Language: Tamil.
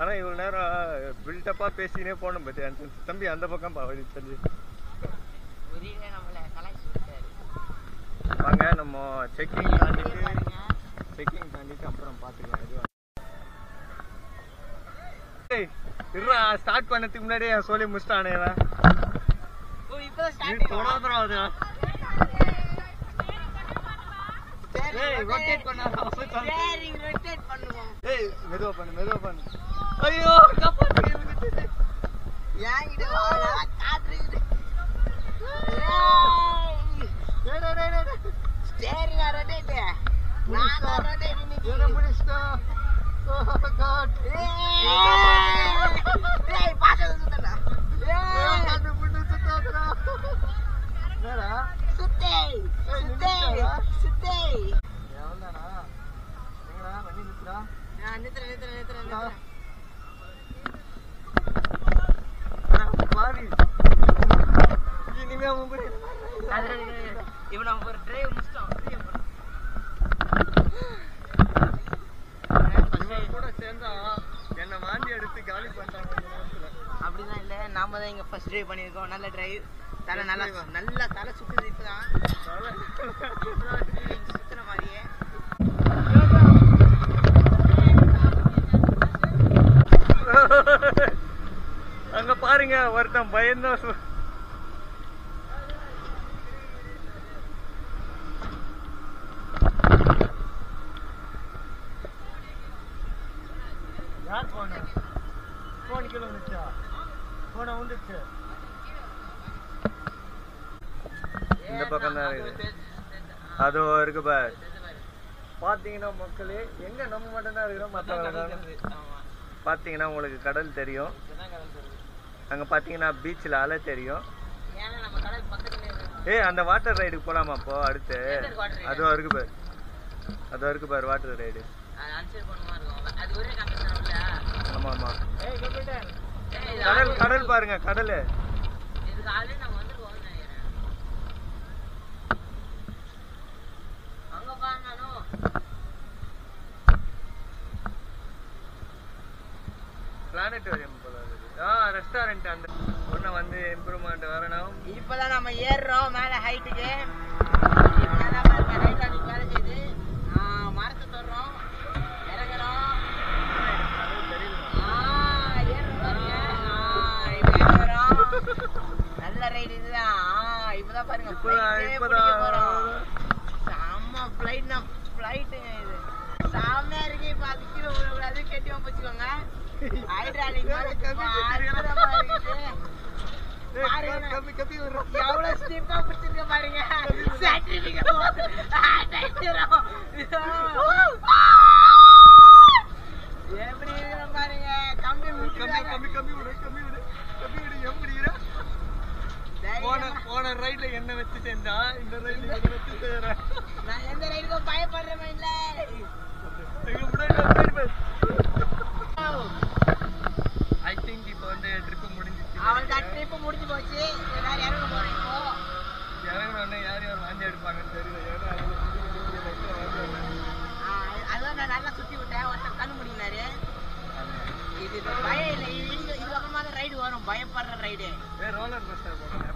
ஆனா இவ்வளவு நேரம் பில்டப்பா பேசினே போனோம் பத்தி தம்பி அந்த பக்கம் பாவடி தம்பி வாங்க நம்ம செக்கிங் தாண்டிட்டு அப்புறம் பாத்துக்கலாம் இது ஸ்டார்ட் பண்ணதுக்கு முன்னாடியே சொல்லி முடிச்சிட்டானே மெதுவா பண்ணு ஐயோ அப்படிதான் இல்ல நாம தான் இங்க ஃபர்ஸ்ட் டிரைவ் பண்ணிருக்கோம். நல்ல டிரைவ் தலை நல்லா தலை சுத்துது. இப்பதான் சுத்துற மாதிரியே அங்க பாருங்க ஒருத்தன் பயந்தான் யார் போன் கீழே வந்துச்சா போன வந்துச்சு இந்த பக்கம் தான் இருக்குது அது இருக்கு பார் பாத்தீங்கன்னா மக்களே எங்க நம்ம மட்டும் தான் இருக்கிறோம். மற்ற பாத்தீங்கன்னா உங்களுக்கு கடல் தெரியும். அங்க பாத்தீங்கன்னா பீச்ல அலை தெரியும். அந்த வாட்டர் ரைடுக்கு போலாமா அப்போ அடுத்து? அதுவும் இருக்கு பாரு வாட்டர் ரைடு. ஆமா ஆமா கடல் பாருங்க கடல். பிளானட்டோரியம் போல ரெஸ்டாரண்ட் அந்த ஒண்ணு வந்து இம்ப்ரூவ்மெண்ட் வரணும். இப்பதான் நம்ம ஏறுறோம் மேல ஹைட்டுக்கு. வேலை செய்து மரத்தை தொடுறோம் இறங்குறோம். நல்ல ரைடு இதுதான். இப்பதான் பாருங்க செம்ம பிளைட்டுங்க இது. செம்மையா இருக்கு. இப்ப அது கீழே விழக்கூடாது கெட்டி வச்சுக்கோங்க. ஹைட்ராலிக் எவ்வளவு ஸ்டீப்பா பிடிச்சிருக்க பாருங்க. எப்படி இருக்கிற பாருங்க. கம்பி போன ரைட்ல என்ன வச்சு செஞ்சா இந்த ரைட்ல என்ன வச்சு செய்யறேன். நான் எந்த ரைடுக்கும் பயப்படுறேன் இல்ல. ஐ திங்க் இப்போ வந்து ட்ரிப் முடிஞ்சிச்சு. அவன் ட்ரிப் முடிஞ்சு போச்சு. எல்லாரும் இறங்க போறோம். இப்போ இறங்கினோடனே யார் வாந்தி எடுப்பாங்கன்னு தெரியல. அதான் நான் நல்லா சுத்தி விட்டேன். ஒருத்தர் கண்ணு முடியினாரு. இது பயம் இல்லை. இது அப்புறமா தான் ரைடு வரும். பயப்படுற ரைடு. ரோலர் கோஸ்டர் போடுங்க.